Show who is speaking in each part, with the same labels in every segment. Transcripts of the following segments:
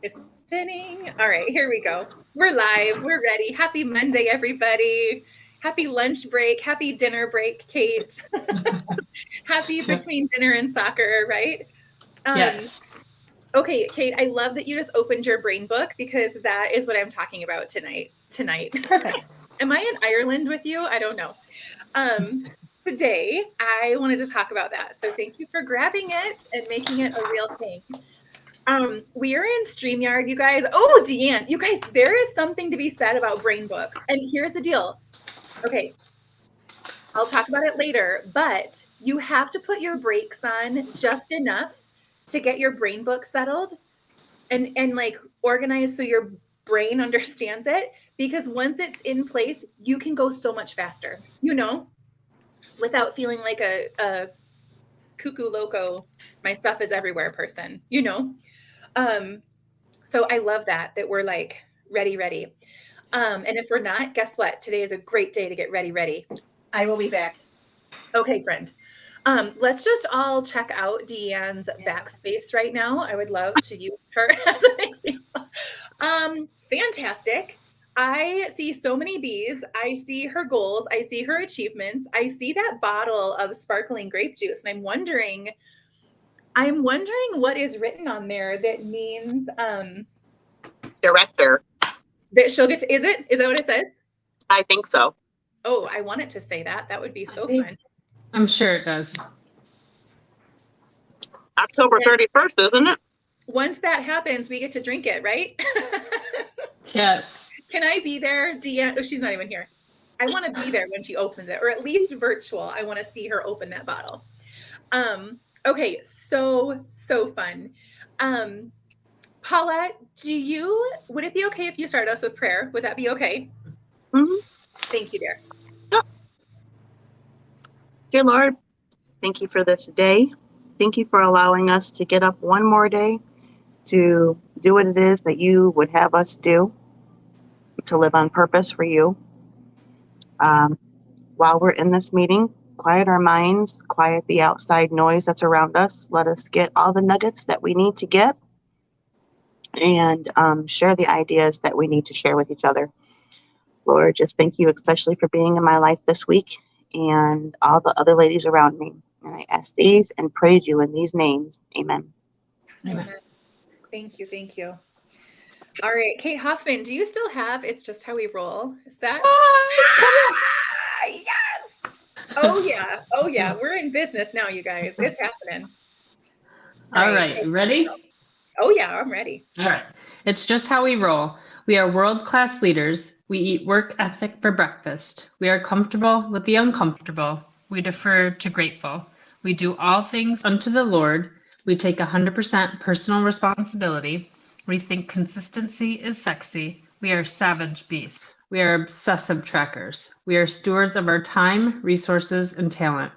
Speaker 1: It's spinning. All right, here we go. We're live. We're ready. Happy Monday, everybody. Happy lunch break. Happy dinner break, Kate. Happy between dinner and soccer, right?
Speaker 2: Yes.
Speaker 1: Okay, Kate, I love that you just opened your brain book because that is what I'm talking about tonight.
Speaker 2: Perfect.
Speaker 1: Am I in Ireland with you? I don't know. Today, I wanted to talk about that. So thank you for grabbing it and making it a real thing. We are in StreamYard, you guys. Oh, Deanne, you guys, there is something to be said about brain books. And here's the deal. Okay, I'll talk about it later, but you have to put your brakes on just enough to get your brain book settled and like organized so your brain understands it. Because once it's in place, you can go so much faster, without feeling like a cuckoo loco, my stuff is everywhere person. So I love that we're like ready. And if we're not, guess what? Today is a great day to get ready. I will be back. Okay, friend. Let's just all check out Deanne's backspace right now. I would love to use her as an example. Fantastic. I see so many bees. I see her goals. I see her achievements. I see that bottle of sparkling grape juice, and I'm wondering what is written on there that means
Speaker 3: Director.
Speaker 1: that she'll get to. Is that what it says?
Speaker 3: I think so.
Speaker 1: Oh, I want it to say that. That would be so fun.
Speaker 2: I'm sure it does.
Speaker 3: October 31st, isn't it?
Speaker 1: Once that happens, we get to drink it, right?
Speaker 2: Yes.
Speaker 1: Can I be there, Deanne? Oh, she's not even here. I want to be there when she opens it, or at least virtual. I want to see her open that bottle. Okay, so fun. Paulette, would it be okay if you start us with prayer? Would that be okay?
Speaker 3: Mm-hmm.
Speaker 1: Thank you, dear.
Speaker 3: Yep. Dear Lord, thank you for this day. Thank you for allowing us to get up one more day to do what it is that you would have us do, to live on purpose for you. While we're in this meeting, quiet our minds, quiet the outside noise that's around us. Let us get all the nuggets that we need to get and share the ideas that we need to share with each other. Lord, just thank you especially for being in my life this week and all the other ladies around me. And I ask these and praise you in these names. Amen.
Speaker 1: Amen. Thank you. All right, Kate Hoffman, do you still have It's Just How We Roll? Is that? Yes! Oh yeah. We're in business now, you guys. It's happening.
Speaker 2: All right. Ready?
Speaker 1: Oh yeah, I'm ready.
Speaker 2: All right. It's just how we roll. We are world-class leaders. We eat work ethic for breakfast. We are comfortable with the uncomfortable. We defer to grateful. We do all things unto the Lord. We take 100% personal responsibility. We think consistency is sexy. We are savage beasts. We are obsessive trackers. We are stewards of our time, resources, and talent.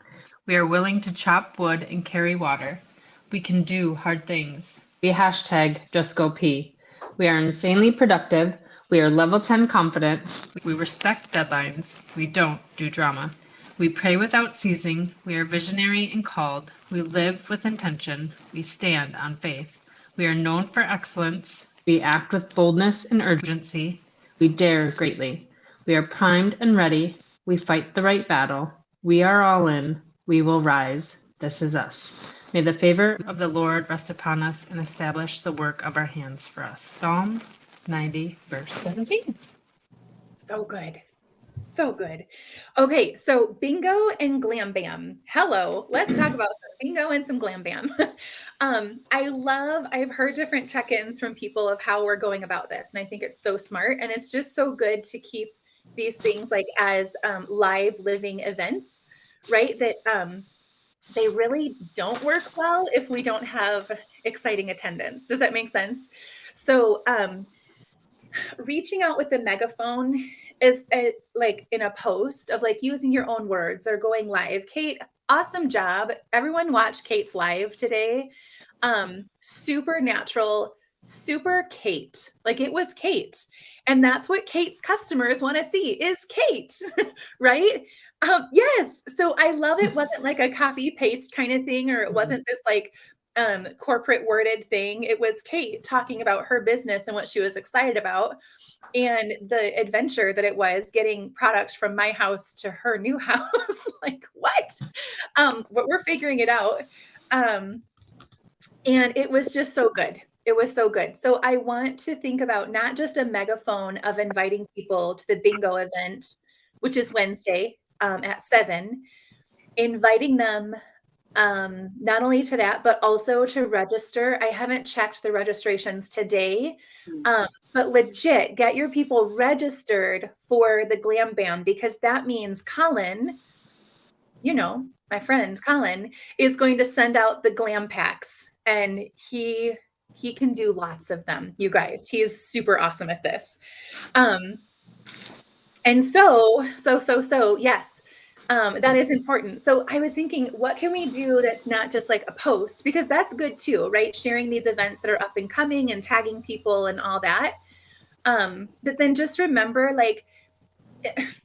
Speaker 2: We are willing to chop wood and carry water. We can do hard things. We #JustGoP. We are insanely productive. We are level 10 confident. We respect deadlines. We don't do drama. We pray without ceasing. We are visionary and called. We live with intention. We stand on faith. We are known for excellence. We act with boldness and urgency. We dare greatly. We are primed and ready. We fight the right battle. We are all in. We will rise. This is us. May the favor of the Lord rest upon us and establish the work of our hands for us. Psalm 90, verse 17.
Speaker 1: So good. Okay, so bingo and glam bam. Hello, let's talk about some bingo and some glam bam. I've heard different check-ins from people of how we're going about this, and I think it's so smart, and it's just so good to keep these things like as live living events, right? That they really don't work well if we don't have exciting attendance. Does that make sense? So reaching out with the megaphone is like in a post of like using your own words or going live. Kate, awesome job. Everyone watch Kate's live today. Super natural, super Kate. Like it was Kate. And that's what Kate's customers want to see is Kate, right? Yes. So I love it wasn't like a copy paste kind of thing, or it wasn't this like corporate worded thing. It was Kate talking about her business and what she was excited about, and the adventure that it was getting products from my house to her new house. Like, what? But we're figuring it out. And it was just so good. It was so good. So I want to think about not just a megaphone of inviting people to the bingo event, which is Wednesday at 7, inviting them not only to that, but also to register. I haven't checked the registrations today, but legit get your people registered for the Glam Bam, because that means Colin, my friend Colin, is going to send out the glam packs, and he can do lots of them, you guys. He is super awesome at this. And so yes, that is important. So I was thinking, what can we do that's not just like a post? Because that's good too, right? Sharing these events that are up and coming and tagging people and all that. But then just remember, like,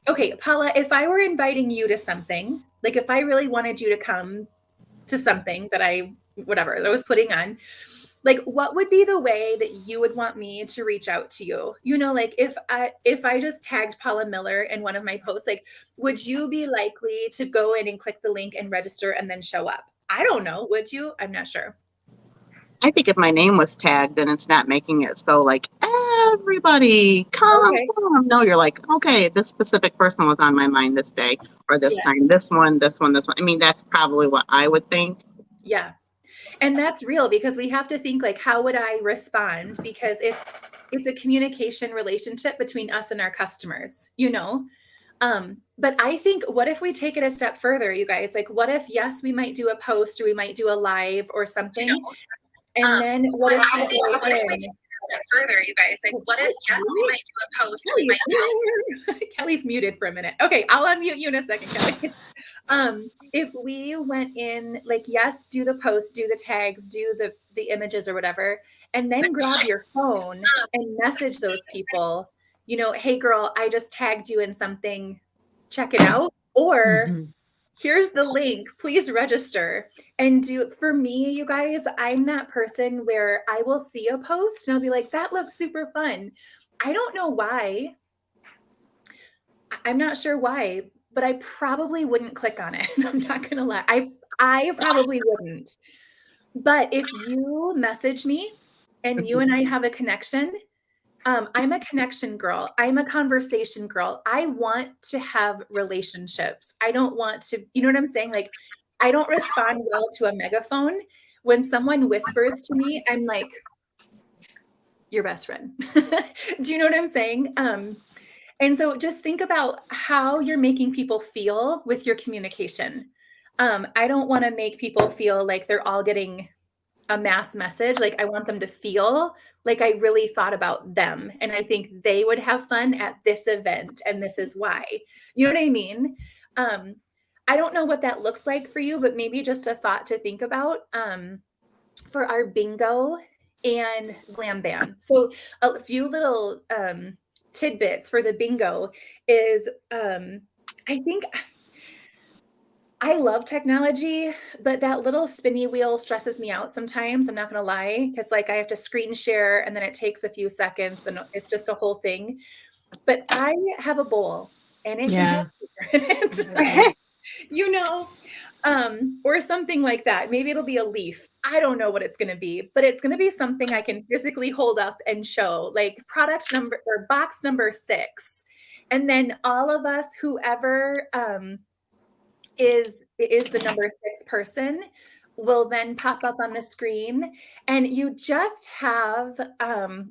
Speaker 1: okay, Paula, if I were inviting you to something, like if I really wanted you to come to something that I was putting on, like, what would be the way that you would want me to reach out to you? Like if I just tagged Paula Miller in one of my posts, like, would you be likely to go in and click the link and register and then show up? I don't know. Would you? I'm not sure.
Speaker 3: I think if my name was tagged, then it's not making it so like everybody come.
Speaker 1: Okay.
Speaker 3: No, you're like, okay, this specific person was on my mind this day or this time. This one. I mean, that's probably what I would think.
Speaker 1: Yeah. And that's real, because we have to think, like, how would I respond? Because it's a communication relationship between us and our customers, But I think, what if we take it a step further, you guys? Like, what if, yes, we might do a post, or we might do a live or something. And then what if we take it further, you guys? Like, what if, yes, we might do a post, or we might do Kelly's muted for a minute. Okay, I'll unmute you in a second, Kelly. If we went in, like, yes, do the post, do the tags, do the images or whatever, and then grab your phone and message those people, hey girl, I just tagged you in something, check it out. Or here's the link, please register. And for me, you guys, I'm that person where I will see a post and I'll be like, that looks super fun. I don't know why. I'm not sure why, but I probably wouldn't click on it. I'm not going to lie. I probably wouldn't. But if you message me and you and I have a connection, I'm a connection girl. I'm a conversation girl. I want to have relationships. I don't want to, you know what I'm saying? Like, I don't respond well to a megaphone. When someone whispers to me, I'm like, your best friend. Do you know what I'm saying? And so just think about how you're making people feel with your communication. I don't want to make people feel like they're all getting a mass message. Like, I want them to feel like I really thought about them, and I think they would have fun at this event, and this is why. You know what I mean? I don't know what that looks like for you, but maybe just a thought to think about for our bingo and Glam Bam. So a few little tidbits for the bingo is I think I love technology, but that little spinny wheel stresses me out sometimes. I'm not going to lie, because like I have to screen share and then it takes a few seconds and it's just a whole thing. But I have a bowl and it can have sugar in it, or something like that. Maybe it'll be a leaf. I don't know what it's going to be, but it's going to be something I can physically hold up and show, like product number or box number 6. And then all of us, whoever is the number 6 person, will then pop up on the screen, and you just have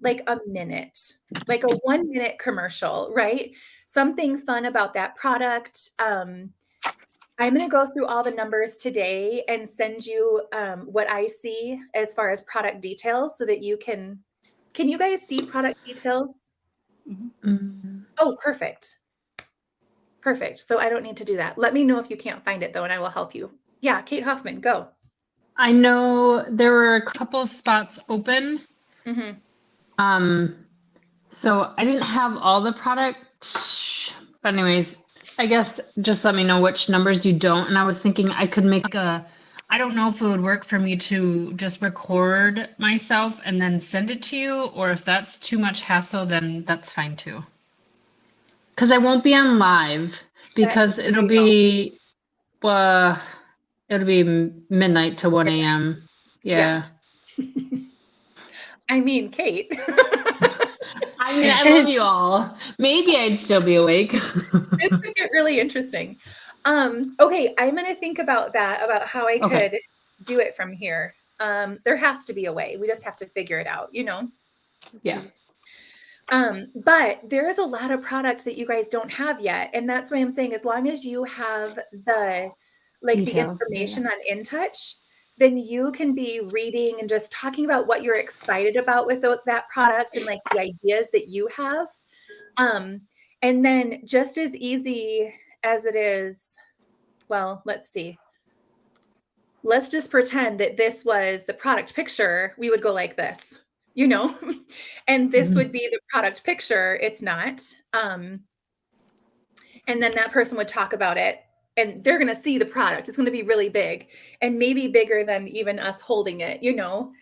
Speaker 1: like a minute, like a 1-minute commercial, right? Something fun about that product. I'm going to go through all the numbers today and send you what I see as far as product details, so that you can you guys see product details? Oh, perfect. Perfect. So I don't need to do that. Let me know if you can't find it though, and I will help you. Yeah, Kate Hoffman, go.
Speaker 2: I know there were a couple of spots open. So I didn't have all the product, but anyways, I guess just let me know which numbers you don't. And I was thinking I could make a I don't know if it would work for me to just record myself and then send it to you, or if that's too much hassle, then that's fine too. Because I won't be on live because uh, it'll be midnight to 1 a.m.
Speaker 1: Yeah.
Speaker 2: Yeah.
Speaker 1: I mean, Kate.
Speaker 2: I mean, I love you all. Maybe I'd still be awake.
Speaker 1: This could get really interesting. Okay, I'm gonna think about that, about how I
Speaker 2: Okay.
Speaker 1: could do it from here. There has to be a way. We just have to figure it out, you know?
Speaker 2: Yeah.
Speaker 1: But there is a lot of product that you guys don't have yet. And that's why I'm saying, as long as you have the
Speaker 2: Details.
Speaker 1: information on InTouch, then you can be reading and just talking about what you're excited about with that product and like the ideas that you have. And then just as easy as it is, well, let's see. Let's just pretend that this was the product picture. We would go like this, you know, and this would be the product picture. It's not. And then that person would talk about it and they're going to see the product. It's going to be really big and maybe bigger than even us holding it, you know?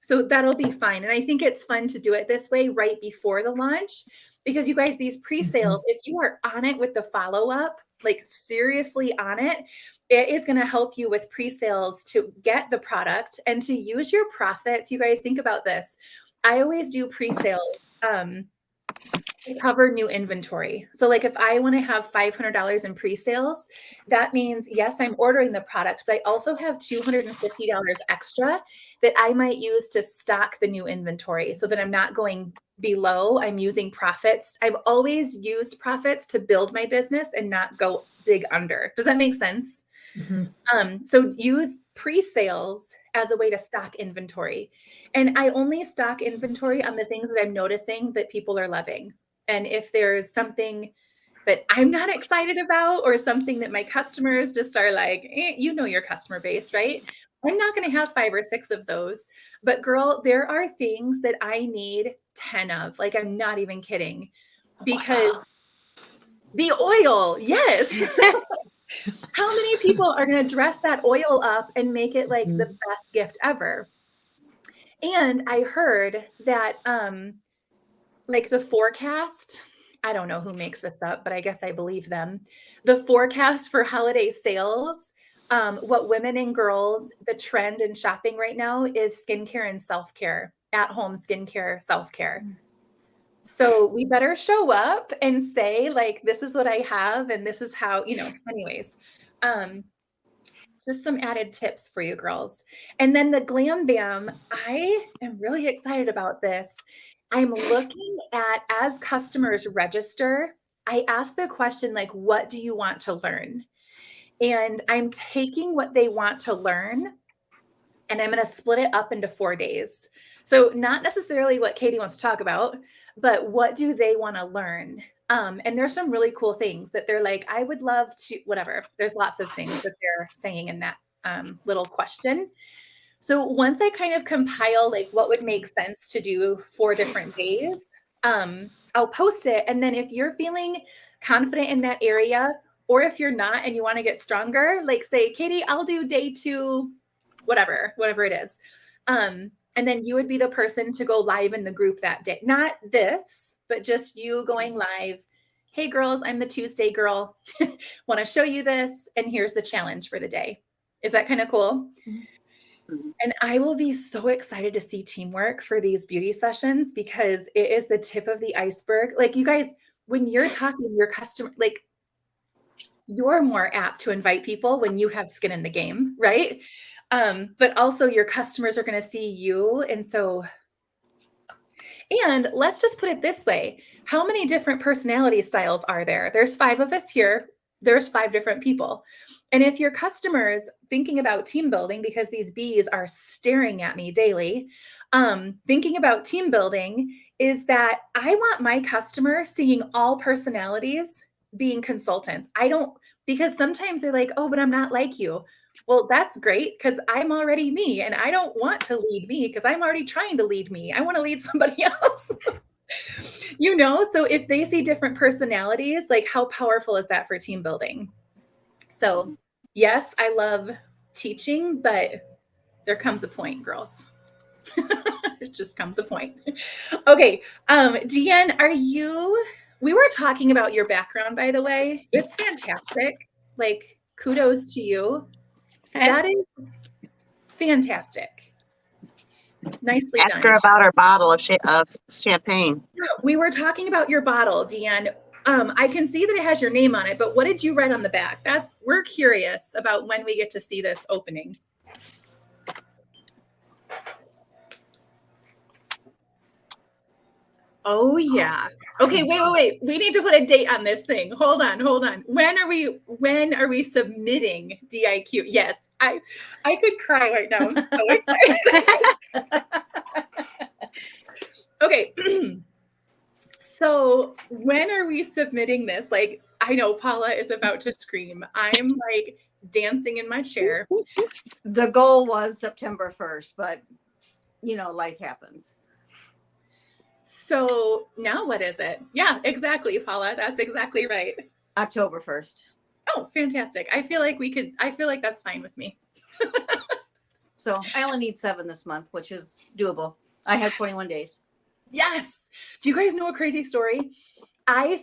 Speaker 1: So that'll be fine. And I think it's fun to do it this way right before the launch, because you guys, these pre-sales, if you are on it with the follow-up, like seriously on it, it is going to help you with pre-sales to get the product and to use your profits. You guys think about this. I always do pre-sales to cover new inventory. So like if I want to have $500 in pre-sales, that means, yes, I'm ordering the product, but I also have $250 extra that I might use to stock the new inventory so that I'm not going below. I'm using profits. I've always used profits to build my business and not go dig under. Does that make sense? So use pre-sales as a way to stock inventory. And I only stock inventory on the things that I'm noticing that people are loving. And if there's something that I'm not excited about or something that my customers just are like, you know, your customer base, right? I'm not going to have 5 or 6 of those. But girl, there are things that I need 10 of. Like, I'm not even kidding. Because the oil, yes. How many people are going to dress that oil up and make it like the best gift ever? And I heard that like the forecast, I don't know who makes this up, but I guess I believe them. The forecast for holiday sales, what women and girls, the trend in shopping right now is skincare and self-care, at-home skincare, self-care. So we better show up and say, like, this is what I have and this is how, you know, anyways. Just some added tips for you girls. And then the Glam Bam, I am really excited about this. I'm looking at, as customers register, I ask the question, like, what do you want to learn? And I'm taking what they want to learn and I'm going to split it up into 4 days. So not necessarily what Katie wants to talk about, but what do they want to learn? And there's some really cool things that they're like, I would love to, whatever. There's lots of things that they're saying in that little question. So once I kind of compile like what would make sense to do 4 different days, I'll post it. And then if you're feeling confident in that area, or if you're not and you want to get stronger, like say, Katie, I'll do day 2, whatever it is. And then you would be the person to go live in the group that day. Not this, but just you going live. Hey girls, I'm the Tuesday girl. Want to show you this. And here's the challenge for the day. Is that kind of cool? And I will be so excited to see teamwork for these beauty sessions because it is the tip of the iceberg. Like you guys, when you're talking to your customer, like you're more apt to invite people when you have skin in the game, right? But also your customers are going to see you. And let's just put it this way. How many different personality styles are there? There's 5 of us here. There's 5 different people. And if your customers thinking about team building, because these bees are staring at me daily, thinking about team building is that I want my customer seeing all personalities being consultants. Because sometimes they're like, oh, but I'm not like you. Well, that's great because I'm already me and I don't want to lead me because I'm already trying to lead me. I want to lead somebody else. You know, so if they see different personalities, like how powerful is that for team building? So yes, I love teaching, but there comes a point, girls. It just comes a point. Okay. Deanne, we were talking about your background, by the way. It's fantastic. Like, kudos to you. That is fantastic. Nicely
Speaker 3: Ask
Speaker 1: done.
Speaker 3: her about her bottle of champagne.
Speaker 1: We were talking about your bottle, Deanne. I can see that it has your name on it, but what did you write on the back? We're curious about when we get to see this opening. Oh yeah. Okay, wait. We need to put a date on this thing. Hold on. When are we submitting DIQ? Yes, I could cry right now. I'm so excited. Okay. So when are we submitting this? Like, I know Paula is about to scream. I'm like dancing in my chair.
Speaker 4: The goal was September 1st, but life happens.
Speaker 1: So now what is it? Yeah, exactly, Paula. That's exactly right.
Speaker 4: October 1st.
Speaker 1: Oh, fantastic. I feel like that's fine with me.
Speaker 4: So I only need 7 this month, which is doable. I have 21 days.
Speaker 1: Yes. Do you guys know a crazy story? Okay.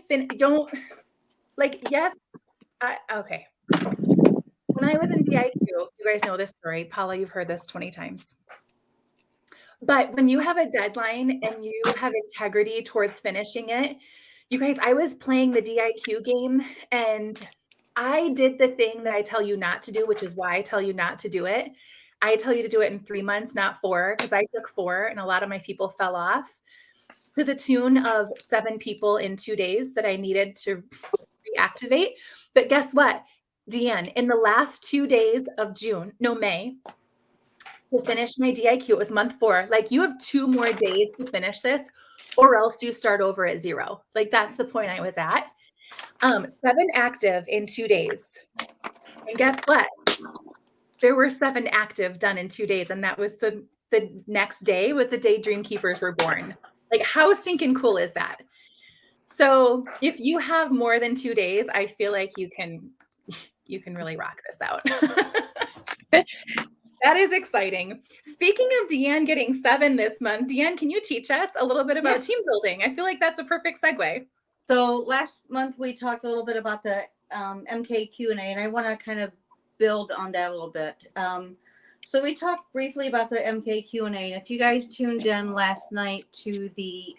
Speaker 1: When I was in DIQ, you guys know this story. Paula, you've heard this 20 times. But when you have a deadline and you have integrity towards finishing it, you guys, I was playing the DIQ game and I did the thing that I tell you not to do, which is why I tell you not to do it. I tell you to do it in 3 months, not 4, because I took 4 and a lot of my people fell off, to the tune of 7 people in 2 days that I needed to reactivate. But guess what, Deanne, in the last 2 days of May, to finish my DIQ, it was month 4. Like, you have 2 more days to finish this, or else you start over at 0. Like, that's the point I was at. 7 active in 2 days. And guess what? There were 7 active done in 2 days. And that was the next day was the day Dream Keepers were born. Like, how stinking cool is that? So if you have more than 2 days, I feel like you can really rock this out. That is exciting. Speaking of Deanne getting 7 this month, Deanne, can you teach us a little bit about team building? I feel like that's a perfect segue.
Speaker 4: So last month we talked a little bit about the MK Q&A, and I want to kind of build on that a little bit. So we talked briefly about the MK Q&A, and if you guys tuned in last night to the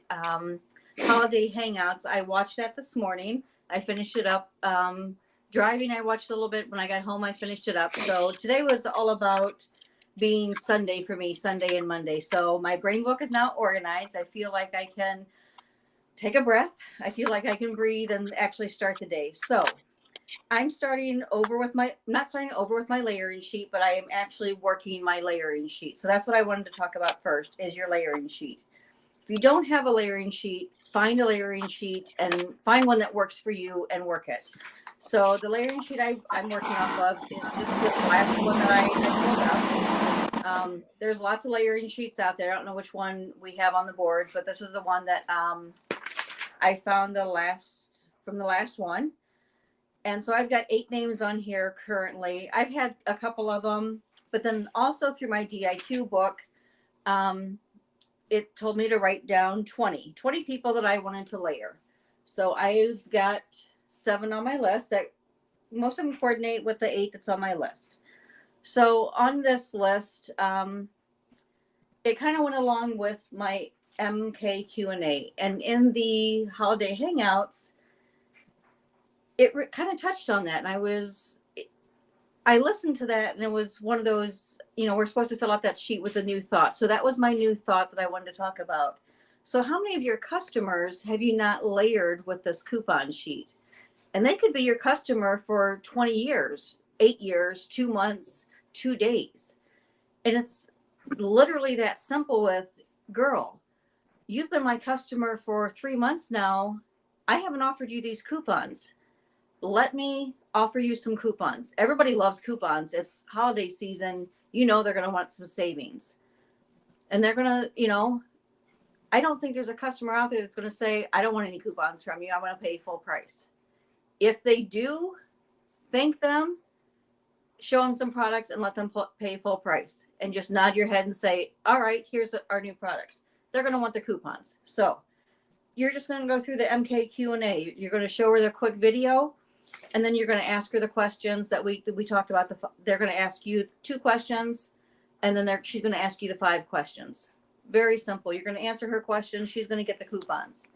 Speaker 4: holiday hangouts, I watched that this morning. I finished it up. Driving, I watched a little bit. When I got home, I finished it up. So today was all about being Sunday for me, Sunday and Monday. So my brain book is now organized. I feel like I can take a breath. I feel like I can breathe and actually start the day. So I'm not starting over with my layering sheet, but I am actually working my layering sheet. So that's what I wanted to talk about first, is your layering sheet. If you don't have a layering sheet, find a layering sheet and find one that works for you and work it. So the layering sheet I'm working off of is just this last one that I pulled up. There's lots of layering sheets out there. I don't know which one we have on the boards, but this is the one that I found from the last one. And so I've got 8 names on here currently. I've had a couple of them, but then also through my DIQ book, it told me to write down 20 people that I wanted to layer. So I've got 7 on my list that most of them coordinate with the 8 that's on my list. So on this list, it kind of went along with my MK Q&A, and in the holiday hangouts, it kind of touched on that. And I listened to that, and it was one of those, we're supposed to fill out that sheet with a new thought. So that was my new thought that I wanted to talk about. So how many of your customers have you not layered with this coupon sheet? And they could be your customer for 20 years, 8 years, 2 months, 2 days. And it's literally that simple with, girl, you've been my customer for 3 months now. I haven't offered you these coupons. Let me offer you some coupons. Everybody loves coupons. It's holiday season. They're going to want some savings. And they're going to, I don't think there's a customer out there that's going to say, I don't want any coupons from you. I want to pay full price. If they do, thank them, show them some products and let them pay full price, and just nod your head and say, all right, here's our new products. They're going to want the coupons. So you're just going to go through the MK Q&A. You're going to show her the quick video, and then you're going to ask her the questions that we talked about. They're going to ask you 2 questions, and then she's going to ask you the 5 questions. Very simple. You're going to answer her questions. She's going to get the coupons.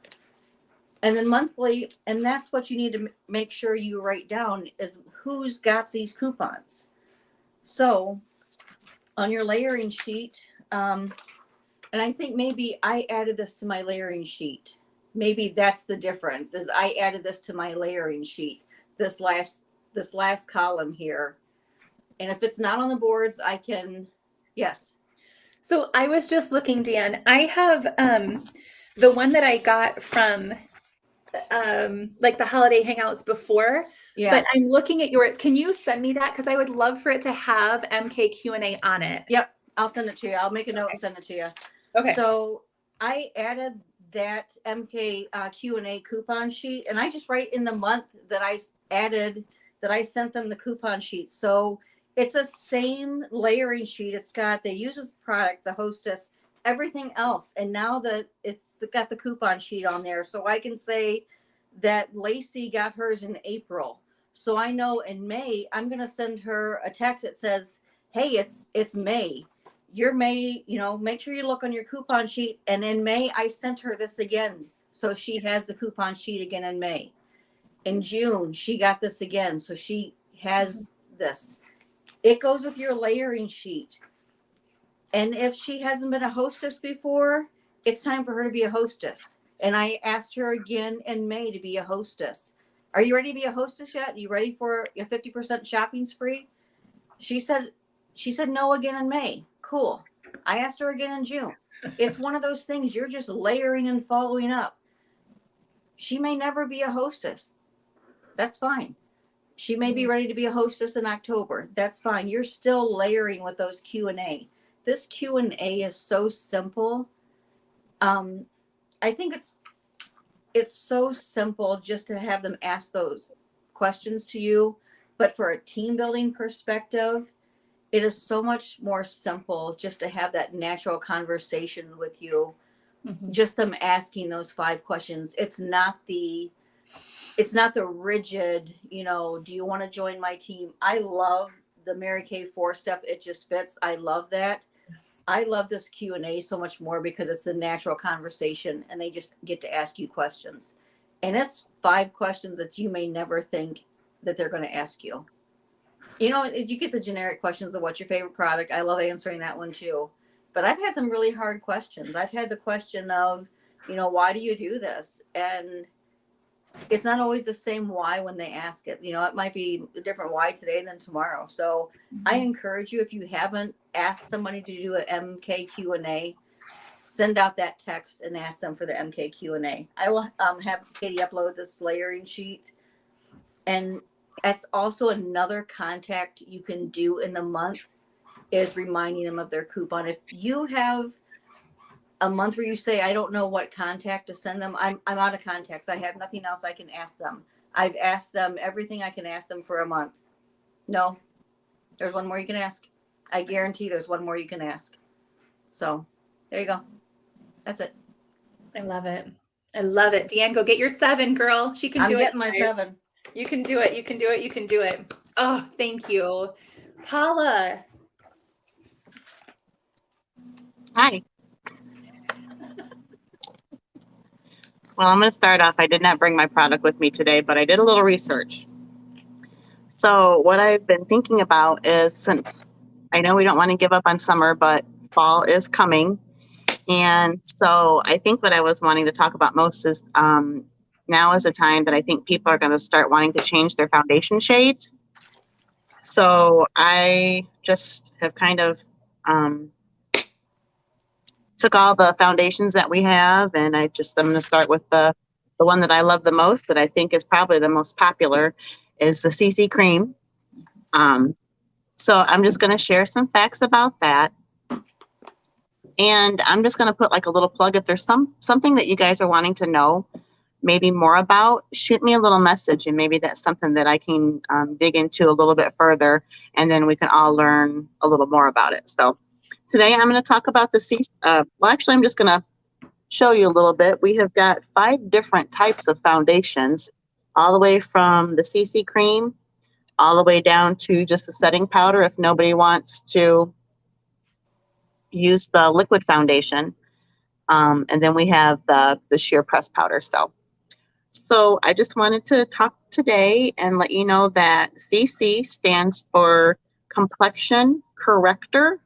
Speaker 4: And then monthly, and that's what you need to make sure you write down, is who's got these coupons. So on your layering sheet, and I think maybe I added this to my layering sheet. Maybe that's the difference, is I added this to my layering sheet, this last column here. And if it's not on the boards, I can, yes.
Speaker 1: So I was just looking, Dan, I have the one that I got from like the holiday hangouts before, but I'm looking at yours. Can you send me that? Because I would love for it to have MK Q&A on it.
Speaker 4: Yep, I'll send it to you. I'll make a note and send it to you.
Speaker 1: Okay.
Speaker 4: So I added that MK Q&A coupon sheet, and I just write in the month that I added, that I sent them the coupon sheet. So it's the same layering sheet. They use this product, the Hostess, everything else. And now it's got the coupon sheet on there. So I can say that Lacey got hers in April. So I know in May, I'm going to send her a text that says, hey, it's May. Your May, make sure you look on your coupon sheet. And in May, I sent her this again. So she has the coupon sheet again in May. In June, she got this again. So she has this. It goes with your layering sheet. And if she hasn't been a hostess before, it's time for her to be a hostess. And I asked her again in May to be a hostess. Are you ready to be a hostess yet? Are you ready for a 50% shopping spree? She said no again in May. Cool. I asked her again in June. It's one of those things, you're just layering and following up. She may never be a hostess. That's fine. She may be ready to be a hostess in October. That's fine. You're still layering with those Q&A. This Q&A is so simple. I think it's so simple just to have them ask those questions to you. But for a team building perspective, it is so much more simple just to have that natural conversation with you. Mm-hmm. Just them asking those 5 questions. It's not the rigid, do you want to join my team? I love the Mary Kay 4 stuff. It just fits. I love that. Yes. I love this Q&A so much more because it's a natural conversation and they just get to ask you questions. And it's 5 questions that you may never think that they're going to ask you. You get the generic questions of what's your favorite product. I love answering that one too. But I've had some really hard questions. I've had the question of, why do you do this? And it's not always the same why when they ask it. It might be a different why today than tomorrow. So I encourage you, if you haven't asked somebody to do an MK Q&A, send out that text and ask them for the MK Q&A. I will have Katie upload this layering sheet. And that's also another contact you can do in the month, is reminding them of their coupon. If you have a month where you say, I don't know what contact to send them, I'm out of contacts. I have nothing else I can ask them. I've asked them everything I can ask them for a month. No, there's one more you can ask. I guarantee there's one more you can ask. So there you go. That's it.
Speaker 1: I love it. I love it. Deanne, go get your 7, girl. She can do it.
Speaker 4: I'm getting my 7.
Speaker 1: You can do it. You can do it. You can do it. Oh, thank you. Paula.
Speaker 3: Hi. Well, I'm going to start off. I did not bring my product with me today, but I did a little research. So what I've been thinking about is, since I know we don't want to give up on summer, but fall is coming. And so I think what I was wanting to talk about most is now is a time that I think people are going to start wanting to change their foundation shades. So I just have kind of took all the foundations that we have, and I'm going to start with the one that I love the most, that I think is probably the most popular, is the CC Cream. So I'm just going to share some facts about that. And I'm just going to put like a little plug if there's something that you guys are wanting to know. maybe more about, shoot me a little message, and maybe that's something that I can dig into a little bit further, and then we can all learn a little more about it. So today I'm going to talk about well, actually, I'm just going to show you a little bit. We have got 5 different types of foundations, all the way from the CC cream, all the way down to just the setting powder if nobody wants to use the liquid foundation. And then we have the sheer press powder. So I just wanted to talk today and let you know that CC stands for Complexion Corrector.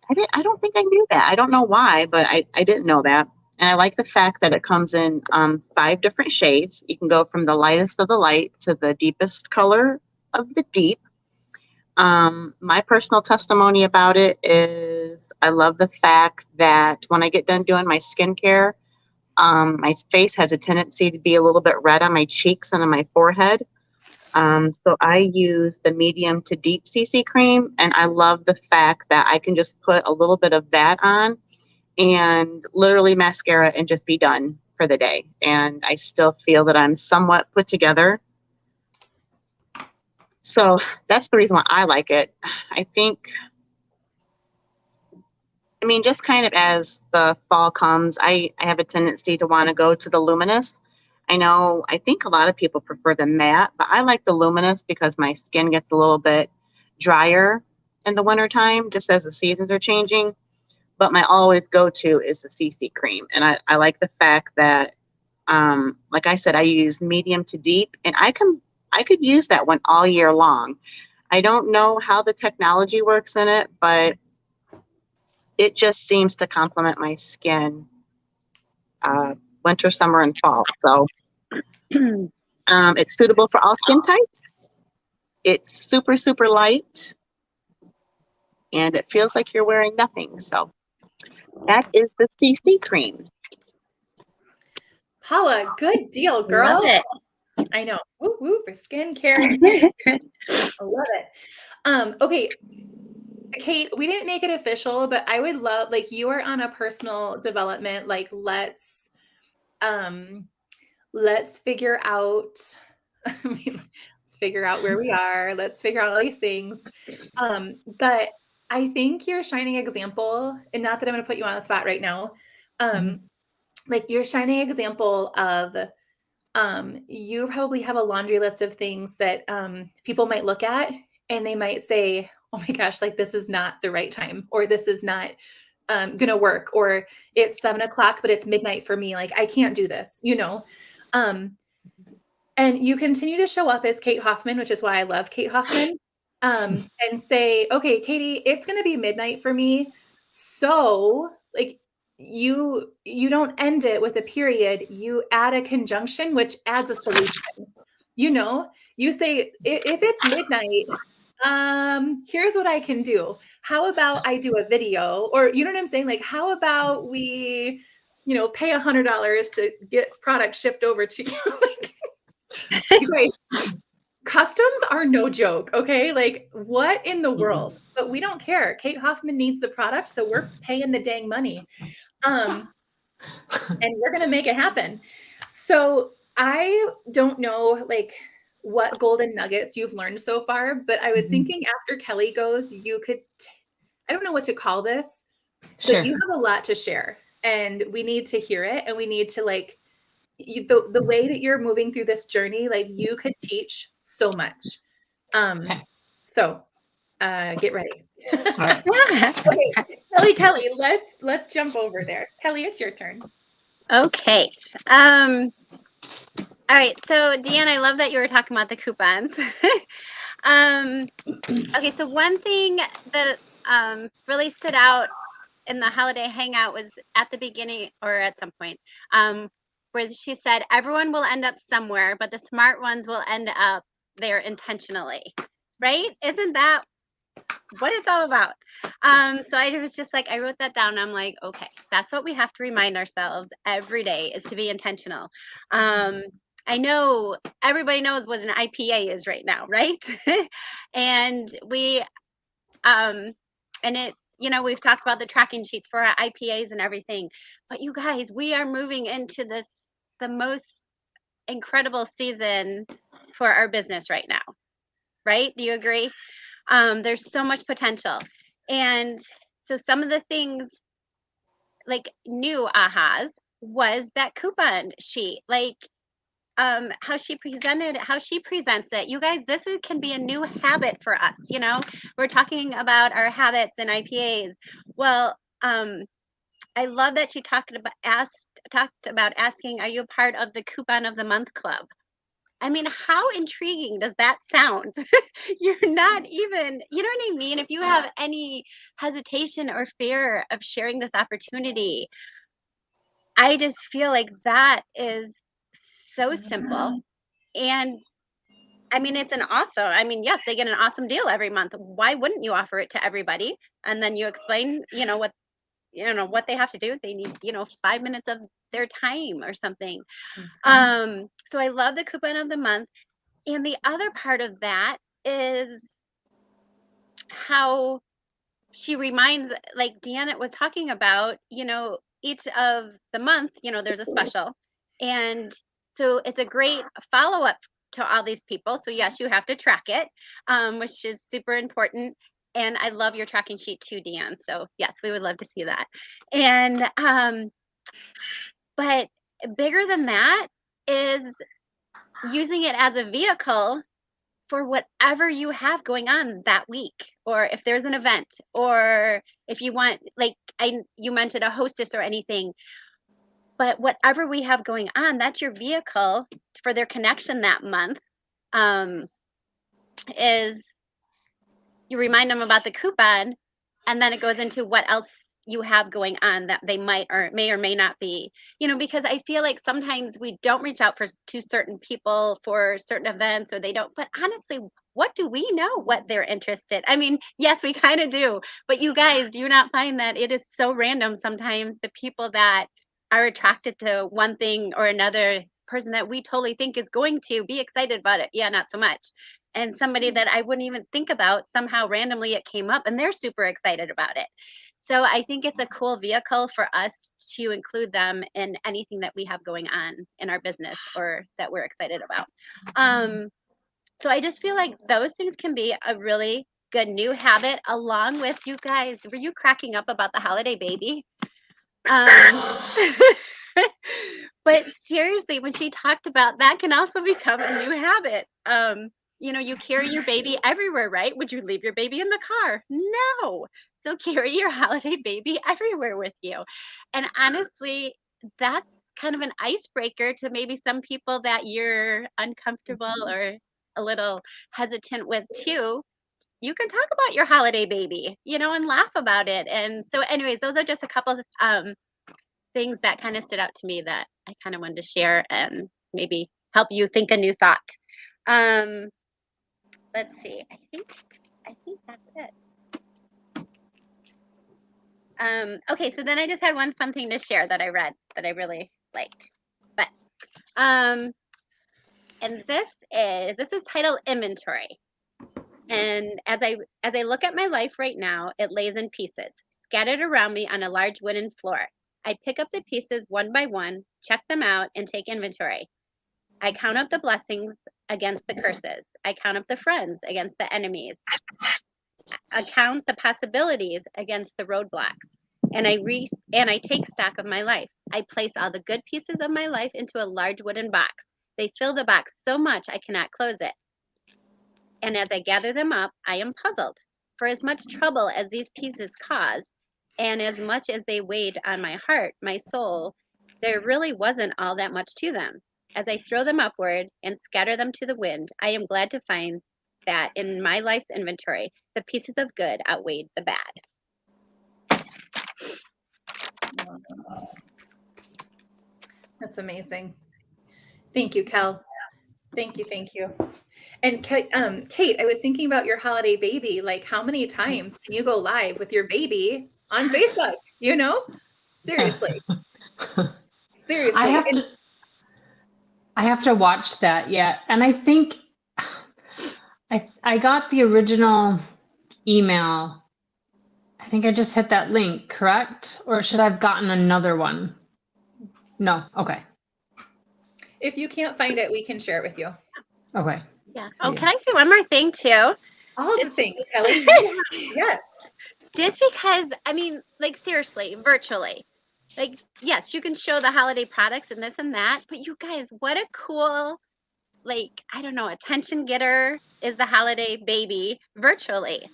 Speaker 3: I don't think I knew that. I don't know why, but I didn't know that. And I like the fact that it comes in 5 different shades. You can go from the lightest of the light to the deepest color of the deep. My personal testimony about it is I love the fact that when I get done doing my skincare, my face has a tendency to be a little bit red on my cheeks and on my forehead. So I use the medium to deep CC cream, and I love the fact that I can just put a little bit of that on and literally mascara and just be done for the day. And I still feel that I'm somewhat put together. So that's the reason why I like it. I mean, just kind of as the fall comes, I have a tendency to want to go to the luminous. I think a lot of people prefer the matte, but I like the luminous because my skin gets a little bit drier in the wintertime, just as the seasons are changing. But my always go-to is the CC cream. And I like the fact that, like I said, I use medium to deep, and I could use that one all year long. I don't know how the technology works in it, but it just seems to complement my skin winter, summer, and fall. So it's suitable for all skin types. It's super, super light, and it feels like you're wearing nothing. So that is the CC cream.
Speaker 1: Paula, good deal, girl.
Speaker 5: Love it.
Speaker 1: I know. Woo woo for skincare. I love it. Okay, Kate, we didn't make it official, but I would love, like, you are on a personal development. Like, let's figure out. I mean, let's figure out where we are. Let's figure out all these things. But I think your shining example, and not that I'm going to put you on the spot right now, like your shining example of you probably have a laundry list of things that people might look at and they might say, oh my gosh, like this is not the right time, or this is not gonna work, or it's 7 o'clock, but it's midnight for me. Like I can't do this, and you continue to show up as Kate Hoffman, which is why I love Kate Hoffman, and say, okay, Katie, it's gonna be midnight for me. So like you don't end it with a period, you add a conjunction which adds a solution. You say, if it's midnight, here's what I can do. How about I do a video? Or you know what I'm saying? Like, how about we, pay $100 to get product shipped over to you? Like, you guys, customs are no joke, okay? Like, what in the world? But we don't care. Kate Hoffman needs the product, so we're paying the dang money. And we're going to make it happen. So I don't know, like, what golden nuggets you've learned so far, but I was thinking after Kelly goes, you could, I don't know what to call this, but you have a lot to share and we need to hear it. And we need to the way that you're moving through this journey, like you could teach so much. So get ready.
Speaker 2: All right.
Speaker 1: Okay, Kelly, let's jump over there. Kelly, it's your turn.
Speaker 5: Okay. All right. So Deanne, I love that you were talking about the coupons. Okay. So one thing that really stood out in the holiday hangout was at the beginning, or at some point, where she said, everyone will end up somewhere, but the smart ones will end up there intentionally. Right? Isn't that what it's all about? So I was just like, I wrote that down. I'm like, okay, that's what we have to remind ourselves every day, is to be intentional. I know everybody knows what an IPA is right now, right? And we, and it, we've talked about the tracking sheets for our IPAs and everything, but you guys, we are moving into this the most incredible season for our business right now, right? Do you agree? There's so much potential. And so some of the things, like new ahas, was that coupon sheet, like how she presents it. You guys, can be a new habit for us. We're talking about our habits and IPAs. Well, I love that she talked about asking, are you a part of the coupon of the month club? I mean, how intriguing does that sound? You're not even, you know what I mean? If you have any hesitation or fear of sharing this opportunity, I just feel like that is so simple. And I mean, it's yes, they get an awesome deal every month. Why wouldn't you offer it to everybody? And then you explain, what they have to do. They need, 5 minutes of their time or something. So I love the coupon of the month. And the other part of that is how she reminds, like Deanna was talking about, each of the month, there's a special. And so it's a great follow-up to all these people. So yes, you have to track it, which is super important. And I love your tracking sheet too, Deanne. So yes, we would love to see that. And but bigger than that is using it as a vehicle for whatever you have going on that week, or if there's an event, or if you want, like you mentioned a hostess or anything, but whatever we have going on, that's your vehicle for their connection that month. Is you remind them about the coupon, and then it goes into what else you have going on that they may or may not be, because I feel like sometimes we don't reach out to certain people for certain events, or they don't, but honestly, what do we know what they're interested? I mean, yes, we kind of do, but you guys, do you not find that it is so random sometimes, the people that are attracted to one thing or another person that we totally think is going to be excited about it? Yeah, not so much. And somebody that I wouldn't even think about, somehow randomly it came up and they're super excited about it. So I think it's a cool vehicle for us to include them in anything that we have going on in our business or that we're excited about. So I just feel like those things can be a really good new habit, along with, you guys, were you cracking up about the holiday baby? But seriously, when she talked about that can also become a new habit. You carry your baby everywhere, right? Would you leave your baby in the car? No. So carry your holiday baby everywhere with you. And honestly, that's kind of an icebreaker to maybe some people that you're uncomfortable or a little hesitant with too. You can talk about your holiday baby, and laugh about it. And so anyways, those are just a couple of things that kind of stood out to me that I kind of wanted to share and maybe help you think a new thought. Let's see. I think that's it. Okay, so then I just had one fun thing to share that I read that I really liked. But and this is titled Inventory. And as I look at my life right now, it lays in pieces, scattered around me on a large wooden floor. I pick up the pieces one by one, check them out, and take inventory. I count up the blessings against the curses. I count up the friends against the enemies. I count the possibilities against the roadblocks. And I take stock of my life. I place all the good pieces of my life into a large wooden box. They fill the box so much I cannot close it. And as I gather them up, I am puzzled. For as much trouble as these pieces caused, and as much as they weighed on my heart, my soul, there really wasn't all that much to them. As I throw them upward and scatter them to the wind, I am glad to find that in my life's inventory, the pieces of good outweighed the bad.
Speaker 1: That's amazing. Thank you, Kel. Thank you, thank you. And Kate, I was thinking about your holiday baby. Like, how many times can you go live with your baby on Facebook? Seriously, seriously.
Speaker 2: I have to watch that yet. And I think I got the original email. I think I just hit that link, correct? Or should I have gotten another one? No. Okay.
Speaker 1: If you can't find it, we can share it with you.
Speaker 2: Okay.
Speaker 5: Yeah. Oh, can I say one more thing too?
Speaker 1: All the
Speaker 5: Just-
Speaker 1: things, Kelly. Yes.
Speaker 5: Just because, I mean, like seriously, virtually. Like, yes, you can show the holiday products and this and that, but you guys, what a cool, like, I don't know, attention getter is the holiday baby virtually.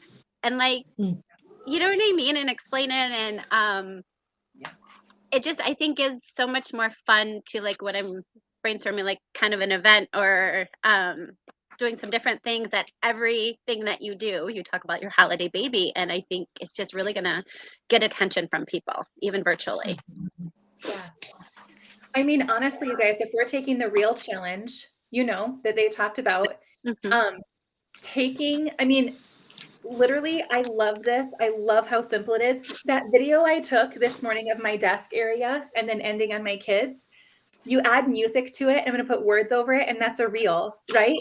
Speaker 5: And like,
Speaker 2: Mm.
Speaker 5: you know what I mean? And explain it. And it just, I think, is so much more fun to like when I'm brainstorming, like kind of an event or doing some different things. That everything that you do, you talk about your holiday baby. And I think it's just really going to get attention from people, even virtually.
Speaker 1: Yeah. I mean, honestly, you guys, if we're taking the real challenge, that they talked about,
Speaker 5: Mhm.
Speaker 1: I mean, literally, I love this. I love how simple it is. That video I took this morning of my desk area and then ending on my kids, you add music to it. I'm going to put words over it, and that's a reel, right?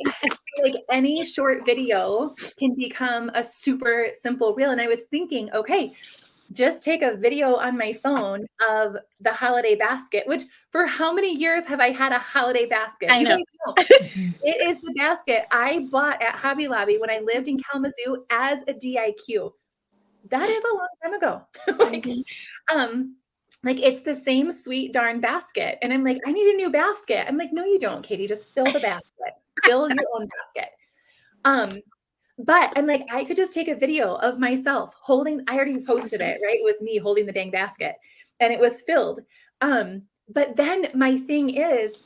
Speaker 1: Like any short video can become a super simple reel. And I was thinking, okay, just take a video on my phone of the holiday basket, which for how many years have I had a holiday basket?
Speaker 5: I
Speaker 1: You
Speaker 5: know.
Speaker 1: guys know. It is the basket I bought at Hobby Lobby when I lived in Kalamazoo as a DIQ. That is a long time ago. Like it's the same sweet darn basket. And I'm like, I need a new basket. I'm like, no, you don't, Katie. Just fill the basket. Fill your own basket. But I'm like, I could just take a video of myself holding, I already posted it, right? It was me holding the dang basket and it was filled. But then my thing is,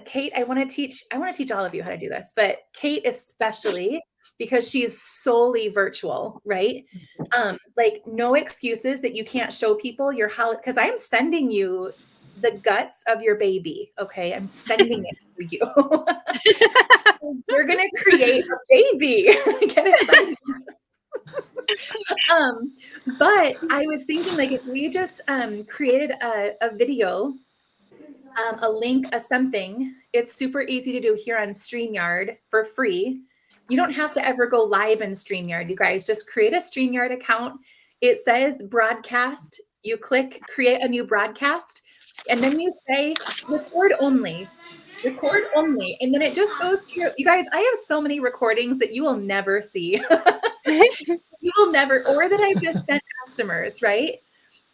Speaker 1: Kate, I want to teach all of you how to do this, but Kate especially because she's solely virtual, right? Like no excuses that you can't show people your how, because I'm sending you the guts of your baby. Okay. I'm sending it to you. You're going to create a baby. Get excited. But I was thinking like if we just created a video, a link, a something, it's super easy to do here on StreamYard for free. You don't have to ever go live in StreamYard, you guys. Just create a StreamYard account. It says broadcast. You click create a new broadcast, and then you say record only. Record only. And then it just goes to you guys, I have so many recordings that you will never see. You will never, or that I've just sent customers, right?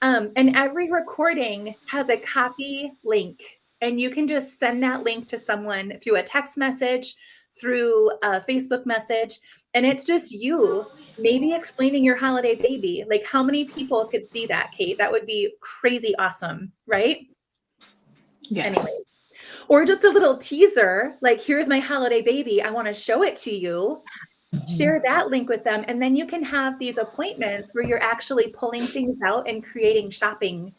Speaker 1: And every recording has a copy link, and you can just send that link to someone through a text message, through a Facebook message, and it's just you maybe explaining your holiday baby. Like how many people could see that, Kate? That would be crazy awesome, right?
Speaker 2: Yeah.
Speaker 1: Anyways, or just a little teaser, like here's my holiday baby. I want to show it to you. Share that link with them. And then you can have these appointments where you're actually pulling things out and creating shopping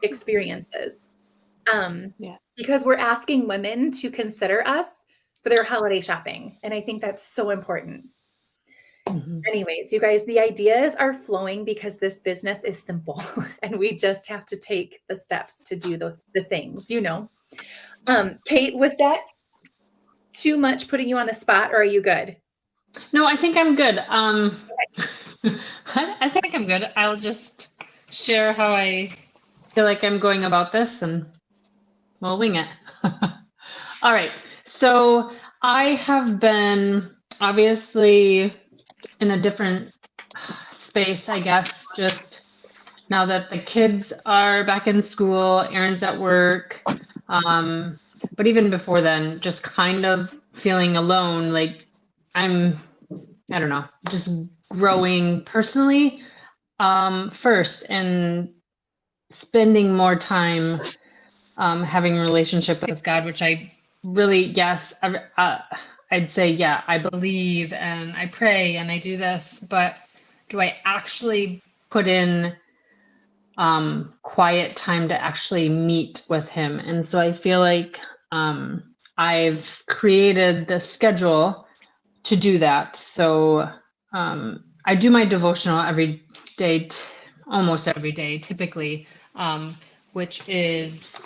Speaker 1: experiences. Because we're asking women to consider us for their holiday shopping. And I think that's so important. Anyways, you guys, the ideas are flowing because this business is simple and we just have to take the steps to do the things, Kate, was that too much putting you on the spot or are you good?
Speaker 2: No, I think I'm good. I think I'm good. I'll just share how I feel like I'm going about this and we'll wing it. All right. So I have been obviously in a different space, I guess, just now that the kids are back in school, Aaron's at work. But even before then, just kind of feeling alone, like I don't know, just growing personally first and spending more time having a relationship with God, which I really, yes, I'd say, yeah, I believe and I pray and I do this, but do I actually put in quiet time to actually meet with him? And so I feel like I've created the schedule to do that. So I do my devotional every day, almost every day, typically, which is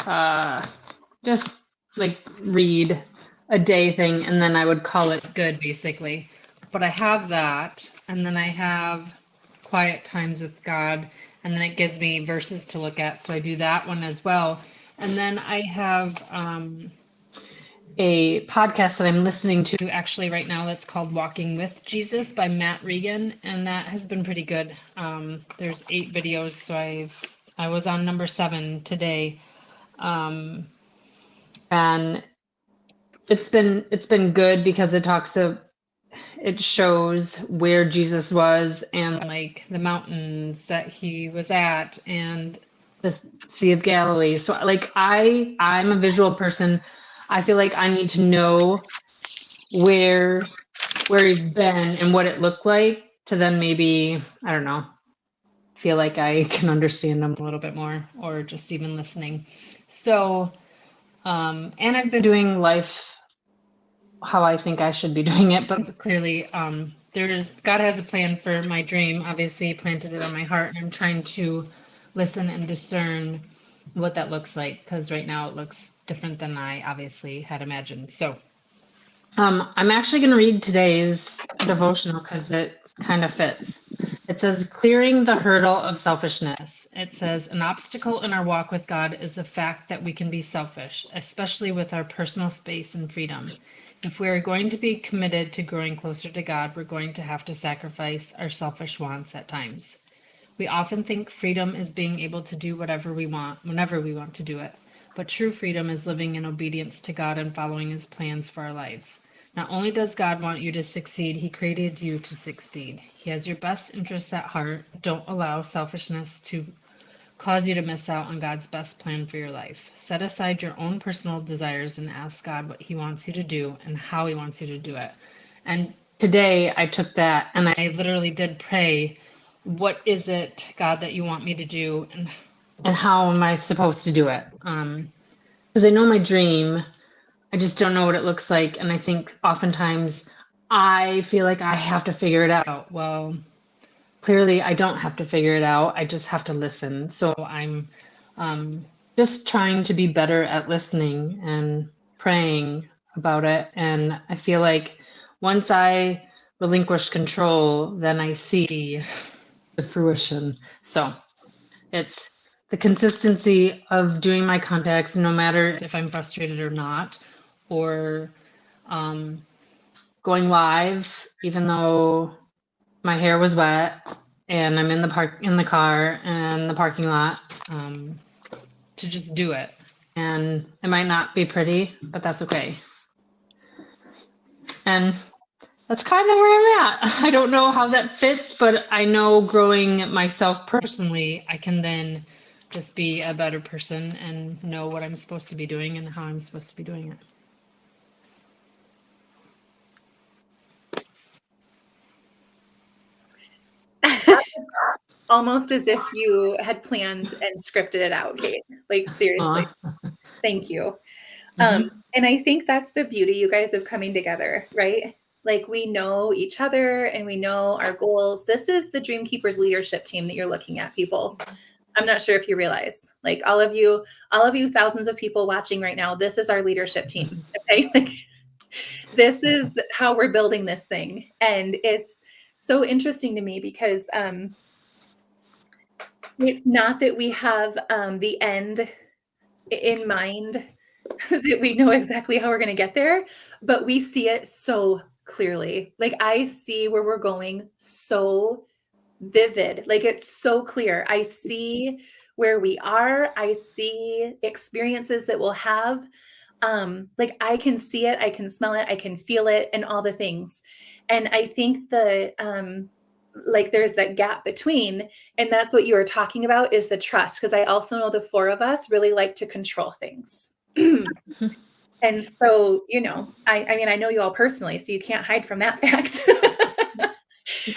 Speaker 2: just like read a day thing, and then I would call it good, basically. But I have that, and then I have quiet times with God, and then it gives me verses to look at. So I do that one as well. And then I have a podcast that I'm listening to actually right now that's called Walking with Jesus by Matt Regan, and that has been pretty good. There's 8 videos, so I was on number 7 today, and it's been good because it shows where Jesus was and like the mountains that he was at and the Sea of Galilee. So like I'm a visual person. I feel like I need to know where he's been and what it looked like to then maybe, I don't know, feel like I can understand him a little bit more or just even listening. So and I've been doing life how I think I should be doing it, but clearly God has a plan for my dream. Obviously, he planted it on my heart, and I'm trying to listen and discern what that looks like because right now it looks different than I obviously had imagined. So I'm actually going to read today's devotional because it kind of fits. It says, clearing the hurdle of selfishness. It says, an obstacle in our walk with God is the fact that we can be selfish, especially with our personal space and freedom. If we are going to be committed to growing closer to God, we're going to have to sacrifice our selfish wants at times. We often think freedom is being able to do whatever we want, whenever we want to do it. But true freedom is living in obedience to God and following his plans for our lives. Not only does God want you to succeed, he created you to succeed. He has your best interests at heart. Don't allow selfishness to cause you to miss out on God's best plan for your life. Set aside your own personal desires and ask God what he wants you to do and how he wants you to do it. And today I took that and I literally did pray, what is it, God, that you want me to do and how am I supposed to do it? Because I know my dream, I just don't know what it looks like. And I think oftentimes I feel like I have to figure it out. Well, clearly I don't have to figure it out. I just have to listen. So I'm just trying to be better at listening and praying about it. And I feel like once I relinquish control, then I see the fruition. So it's the consistency of doing my contacts, no matter if I'm frustrated or not, or going live, even though my hair was wet and I'm in the car and the parking lot, to just do it. And it might not be pretty, but that's okay. And that's kind of where I'm at. I don't know how that fits, but I know growing myself personally, I can then just be a better person and know what I'm supposed to be doing and how I'm supposed to be doing it.
Speaker 1: Almost as if you had planned and scripted it out, Kate. Like, seriously. Thank you. And I think that's the beauty, you guys, of coming together, right? Like, we know each other and we know our goals. This is the Dream Keepers leadership team that you're looking at, people. I'm not sure if you realize, like, all of you, thousands of people watching right now, this is our leadership team. Okay. Like, this is how we're building this thing. And it's so interesting to me because it's not that we have the end in mind, that we know exactly how we're going to get there, but we see it so clearly. Like, I see where we're going so vivid. Like, it's so clear. I see where we are. I see experiences that we'll have. Like, I can see it, I can smell it, I can feel it, and all the things. And I think like, there's that gap between, and that's what you were talking about, is the trust. Because I also know the 4 of us really like to control things. And so, I mean, I know you all personally, so you can't hide from that fact.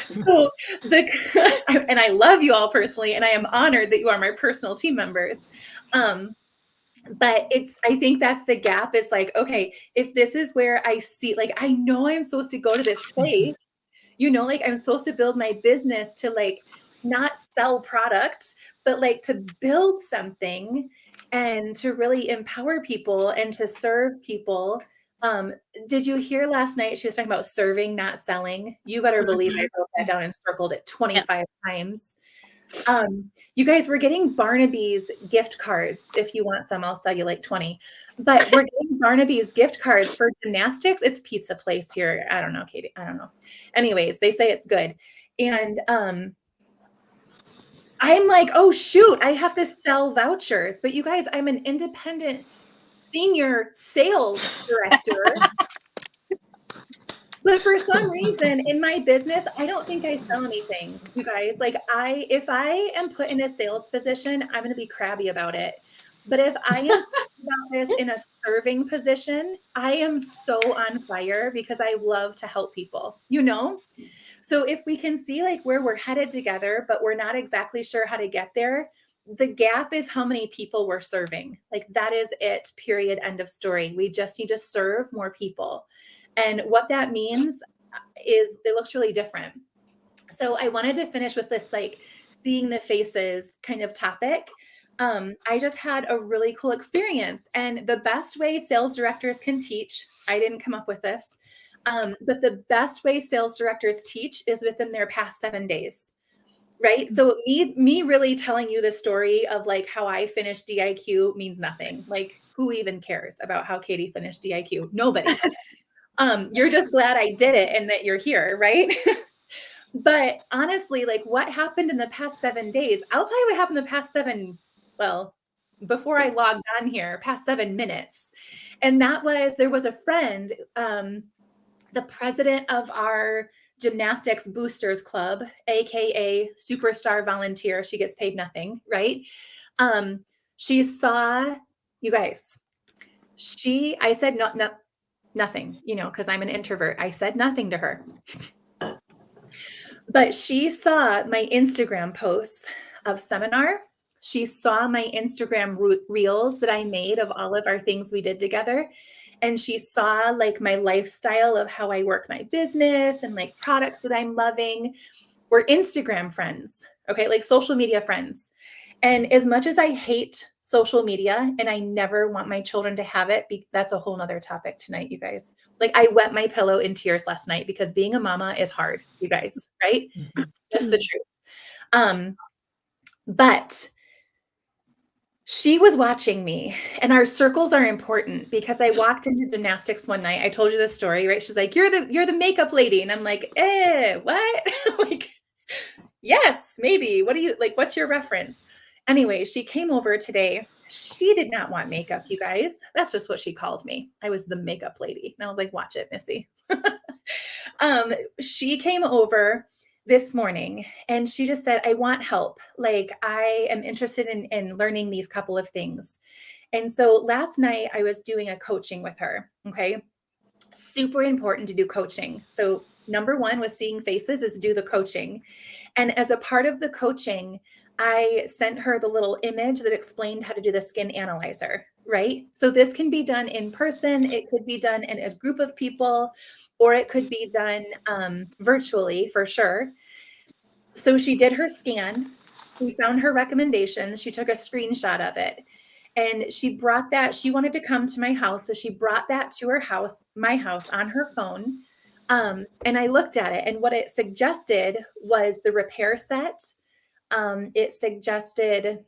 Speaker 1: So and I love you all personally, and I am honored that you are my personal team members. But I think that's the gap, is like, okay, if this is where I see, like, I know I'm supposed to go to this place, like, I'm supposed to build my business to, like, not sell product, but like to build something and to really empower people and to serve people. Did you hear last night she was talking about serving, not selling? You better believe I wrote that down and circled it 25 times. You guys, we're getting Barnaby's gift cards. If you want some, I'll sell you like 20. But we're getting Barnaby's gift cards for gymnastics. It's pizza place here. I don't know, Katie. I don't know. Anyways, they say it's good. And I'm like, oh shoot, I have to sell vouchers. But you guys, I'm an independent senior sales director. But for some reason in my business, I don't think I sell anything, you guys. Like if I am put in a sales position, I'm going to be crabby about it. But if I am about this in a serving position, I am so on fire because I love to help people, you know? So if we can see like where we're headed together, but we're not exactly sure how to get there, the gap is how many people we're serving. Like that is it, period, end of story. We just need to serve more people. And what that means is it looks really different. So I wanted to finish with this like seeing the faces kind of topic. I just had a really cool experience, and the best way sales directors can teach, I didn't come up with this, but the best way sales directors teach is within their past 7 days, right? So me really telling you the story of like how I finished DIQ means nothing. Like who even cares about how Katie finished DIQ? Nobody. You're just glad I did it and that you're here, right? But honestly, like what happened in the past 7 days, I'll tell you what happened in the past before I logged on here, past 7 minutes. And that was, there was a friend, the president of our gymnastics boosters club, AKA superstar volunteer. She gets paid nothing, right? She saw, you guys, I said nothing, you know, because I'm an introvert. I said nothing to her. But she saw my Instagram posts of seminar. She saw my Instagram reels that I made of all of our things we did together. And she saw like my lifestyle of how I work my business and like products that I'm loving. We're Instagram friends, okay? Like social media friends. And as much as I hate social media and I never want my children to have it, that's a whole nother topic tonight, you guys. Like I wet my pillow in tears last night because being a mama is hard, you guys, right? It's just the truth. But she was watching me, and our circles are important because I walked into gymnastics one night. I told you this story, right? She's like, you're the makeup lady. And I'm like, what? Like, yes, maybe. What do you like? What's your reference? Anyway, she came over today. She did not want makeup, you guys. That's just what she called me. I was the makeup lady. And I was like, watch it, Missy. She came over this morning and she just said, I want help. Like I am interested in learning these couple of things. And so last night I was doing a coaching with her. Okay. Super important to do coaching. So number one with seeing faces is do the coaching. And as a part of the coaching, I sent her the little image that explained how to do the skin analyzer, right? So this can be done in person. It could be done in a group of people, or it could be done virtually for sure. So she did her scan. We found her recommendations. She took a screenshot of it. And she brought that, she wanted to come to my house. So she brought that to her house, my house, on her phone. And I looked at it, and what it suggested was the repair set. It suggested,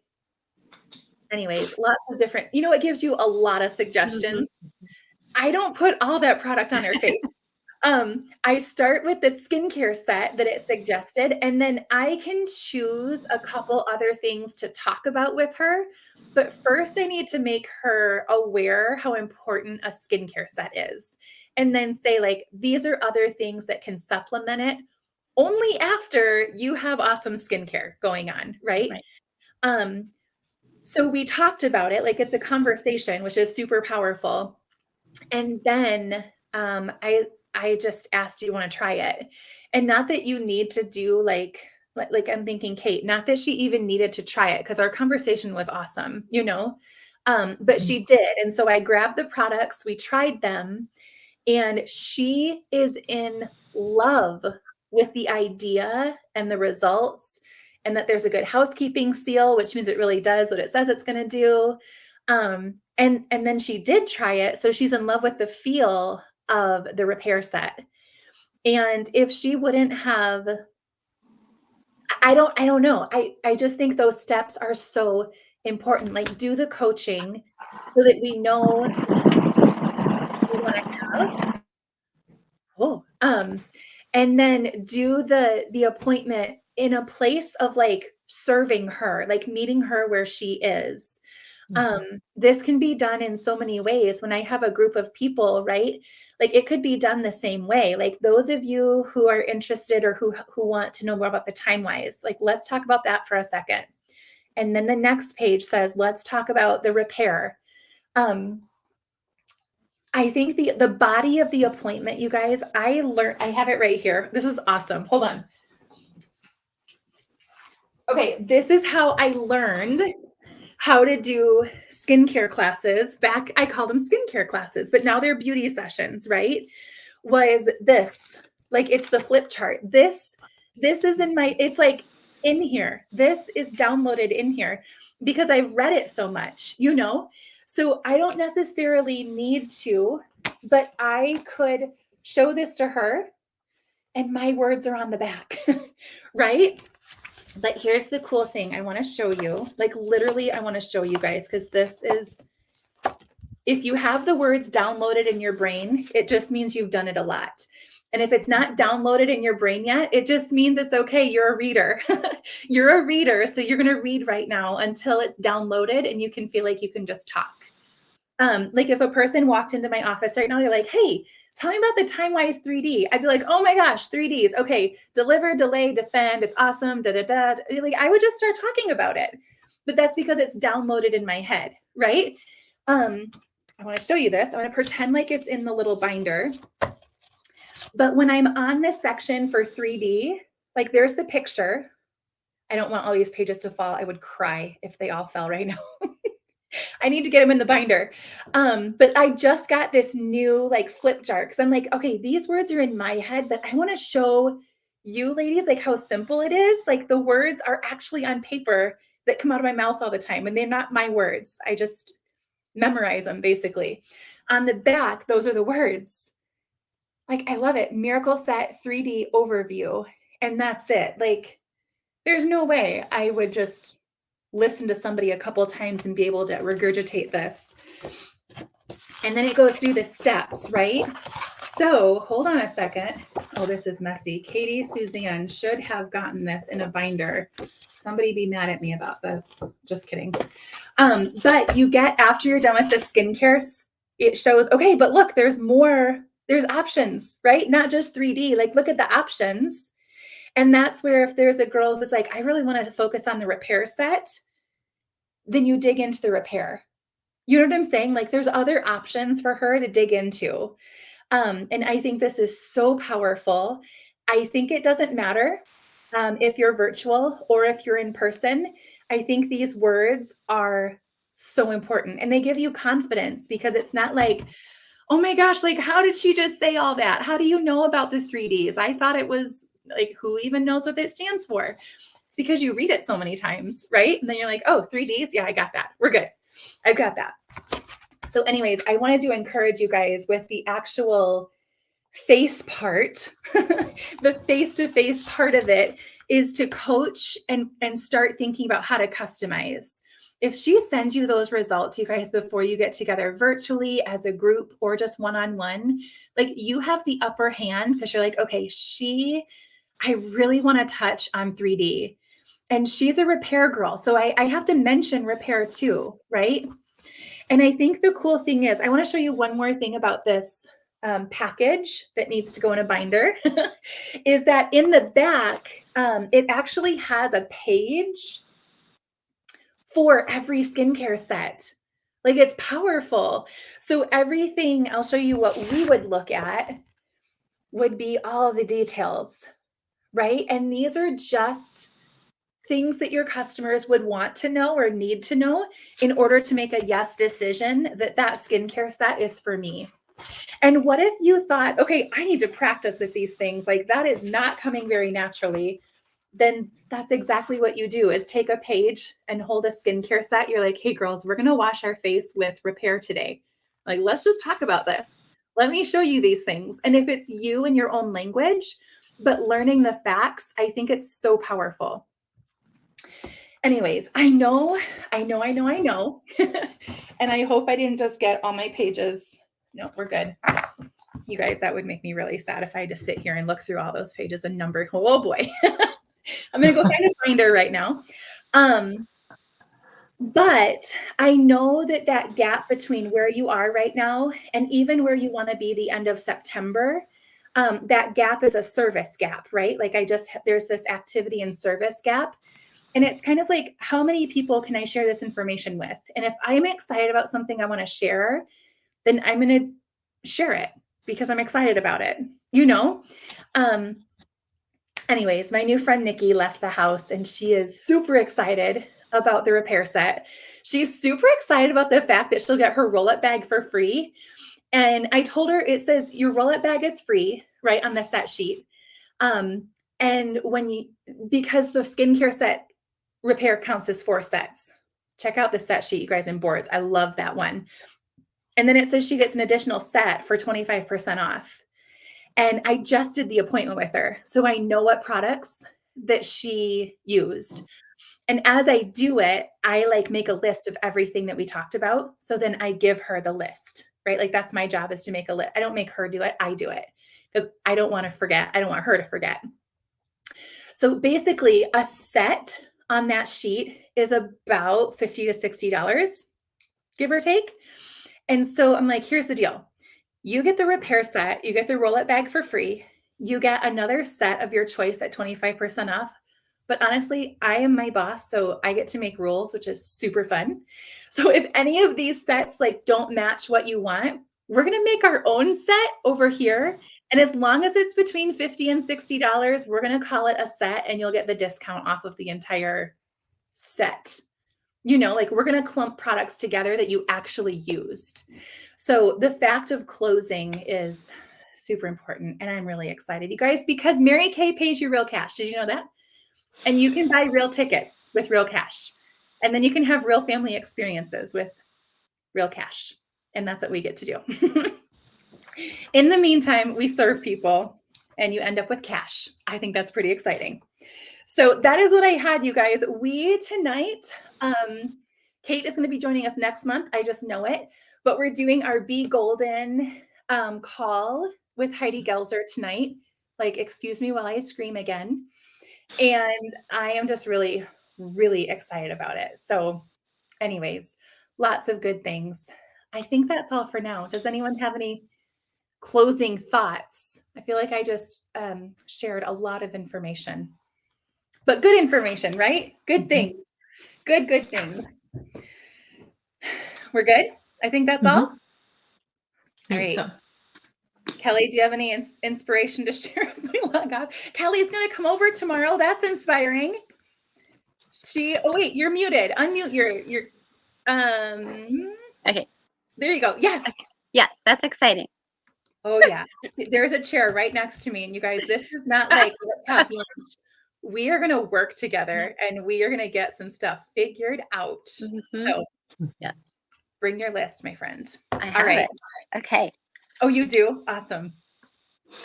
Speaker 1: anyways, lots of different, you know, it gives you a lot of suggestions. I don't put all that product on her face. I start with the skincare set that it suggested, and then I can choose a couple other things to talk about with her. But first, I need to make her aware how important a skincare set is. And then say, like, these are other things that can supplement it only after you have awesome skincare going on, right? So we talked about it, like it's a conversation, which is super powerful. And then I just asked, do you want to try it? And not that you need to do like I'm thinking, Kate, not that she even needed to try it because our conversation was awesome, you know, but she did. And so I grabbed the products, we tried them, and she is in love with the idea and the results, and that there's a good housekeeping seal, which means it really does what it says it's going to do. And then she did try it. So she's in love with the feel of the repair set. And if she wouldn't have, I don't know. I just think those steps are so important. Like do the coaching so that we know want to have. Oh, and then do the appointment in a place of like serving her, like meeting her where she is. This can be done in so many ways. When I have a group of people, right? Like it could be done the same way. Like those of you who are interested or who want to know more about the time-wise, like let's talk about that for a second. And then the next page says, let's talk about the repair. I think the body of the appointment, you guys, I have it right here. This is awesome. Hold on. Okay, this is how I learned how to do skincare classes. Back, I call them skincare classes, but now they're beauty sessions, right? Was this, like it's the flip chart. This is in my, it's like in here. This is downloaded in here because I've read it so much, you know? So I don't necessarily need to, but I could show this to her and my words are on the back, right? But here's the cool thing I want to show you. Like literally, I want to show you guys because this is, if you have the words downloaded in your brain, it just means you've done it a lot. And if it's not downloaded in your brain yet, it just means it's okay. You're a reader. You're a reader. So you're going to read right now until it's downloaded and you can feel like you can just talk. Like if a person walked into my office right now, you're like, hey, tell me about the time-wise 3D. I'd be like, oh my gosh, 3Ds. Okay, deliver, delay, defend. It's awesome. Da da da. Like I would just start talking about it, but that's because it's downloaded in my head, right? I want to show you this. I want to pretend like it's in the little binder. But when I'm on this section for 3D, like there's the picture. I don't want all these pages to fall. I would cry if they all fell right now. I need to get them in the binder. But I just got this new like flip chart because I'm like, okay, these words are in my head, but I want to show you ladies like how simple it is. Like the words are actually on paper that come out of my mouth all the time and they're not my words. I just memorize them basically. On the back, those are the words. Like, I love it. Miracle Set 3D overview. And that's it. Like, there's no way I would just listen to somebody a couple of times and be able to regurgitate this. And then it goes through the steps, right? So hold on a second. Oh, this is messy. Katie Suzanne should have gotten this in a binder. Somebody be mad at me about this. Just kidding. But you get, after you're done with the skincare, it shows, okay, but look, there's more, there's options, right? Not just 3D, like look at the options. And that's where if there's a girl who's like, I really want to focus on the repair set, then you dig into the repair. You know what I'm saying? Like there's other options for her to dig into. And I think this is so powerful. I think it doesn't matter if you're virtual or if you're in person. I think these words are so important and they give you confidence because it's not like, oh my gosh, like how did she just say all that? How do you know about the 3Ds? I thought it was like, who even knows what it stands for? It's because you read it so many times, right? And then you're like, oh, 3Ds? Yeah, I got that. We're good. I've got that. So anyways, I wanted to encourage you guys with the actual face part, the face-to-face part of it is to coach and start thinking about how to customize. If she sends you those results, you guys, before you get together virtually as a group or just one-on-one, like you have the upper hand because you're like, okay, I really want to touch on 3D and she's a repair girl. So I have to mention repair too, right? And I think the cool thing is, I want to show you one more thing about this package that needs to go in a binder, is that in the back, it actually has a page for every skincare set. Like it's powerful. So everything, I'll show you what we would look at, would be all the details, right? And these are just things that your customers would want to know or need to know in order to make a yes decision that that skincare set is for me. And what if you thought, okay, I need to practice with these things, like that is not coming very naturally, then that's exactly what you do is take a page and hold a skincare set. You're like, hey girls, we're going to wash our face with repair today. Like, let's just talk about this. Let me show you these things. And if it's you in your own language, but learning the facts, I think it's so powerful. Anyways, I know. And I hope I didn't just get all my pages No, we're good. You guys, that would make me really sad if I had to sit here and look through all those pages and number. Oh boy. I'm going to go find a binder right now. But I know that that gap between where you are right now and even where you want to be the end of September, that gap is a service gap, right? Like there's this activity and service gap. And it's kind of like, how many people can I share this information with? And if I'm excited about something I want to share, then I'm going to share it because I'm excited about it, you know? Anyways, my new friend Nikki left the house and she is super excited about the repair set. She's super excited about the fact that she'll get her roll-up bag for free. And I told her, it says your roll-up bag is free, right, on the set sheet. And because the skincare set repair counts as 4 sets. Check out the set sheet, you guys, in boards. I love that one. And then it says she gets an additional set for 25% off. And I just did the appointment with her. So I know what products that she used. And as I do it, I like make a list of everything that we talked about. So then I give her the list, right? Like that's my job, is to make a list. I don't make her do it. I do it because I don't want to forget. I don't want her to forget. So basically a set on that sheet is about $50 to $60, give or take. And so I'm like, here's the deal. You get the repair set, you get the roll-up bag for free. You get another set of your choice at 25% off. But honestly, I am my boss, so I get to make rules, which is super fun. So if any of these sets like don't match what you want, we're going to make our own set over here. And as long as it's between $50 and $60, we're going to call it a set and you'll get the discount off of the entire set. You know, like we're going to clump products together that you actually used. So the fact of closing is super important. And I'm really excited, you guys, because Mary Kay pays you real cash. Did you know that? And you can buy real tickets with real cash. And then you can have real family experiences with real cash. And that's what we get to do. In the meantime, we serve people and you end up with cash. I think that's pretty exciting. So that is what I had, you guys. We tonight, Kate is going to be joining us next month. I just know it. But we're doing our Be Golden call with Heidi Gelzer tonight. Like, excuse me while I scream again. And I am just really, really excited about it. So anyways, lots of good things. I think that's all for now. Does anyone have any closing thoughts? I feel like I just shared a lot of information. But good information, right? Good things. Good things. We're good? I think that's all. All right. So. Kelly, do you have any inspiration to share as we log off? Kelly's going to come over tomorrow. That's inspiring. Oh wait, you're muted. Unmute your
Speaker 5: Okay.
Speaker 1: There you go. Yes.
Speaker 5: Okay. Yes, that's exciting.
Speaker 1: Oh yeah. There's a chair right next to me. And you guys, this is not like let's have lunch. We are going to work together and we are going to get some stuff figured out.
Speaker 5: Mm-hmm.
Speaker 1: So
Speaker 5: yes.
Speaker 1: Bring your list, my friend.
Speaker 5: I have it. Okay.
Speaker 1: Oh, you do? Awesome.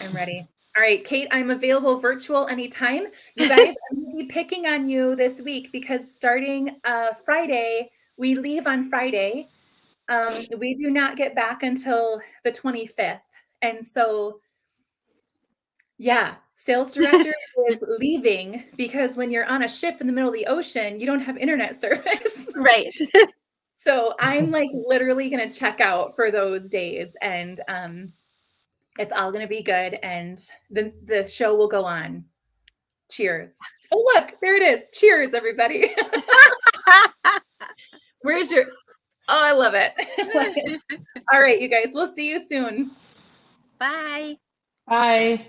Speaker 1: I'm ready. All right, Kate, I'm available virtual anytime. You guys, I'm going to be picking on you this week because starting Friday, we leave on Friday. We do not get back until the 25th. And so, yeah, sales director is leaving because when you're on a ship in the middle of the ocean, you don't have internet service.
Speaker 5: Right.
Speaker 1: So I'm like literally going to check out for those days and it's all going to be good. And the show will go on. Cheers. Oh, look, there it is. Cheers, everybody. Where's your, I love it. All right, you guys, we'll see you soon.
Speaker 5: Bye.
Speaker 2: Bye.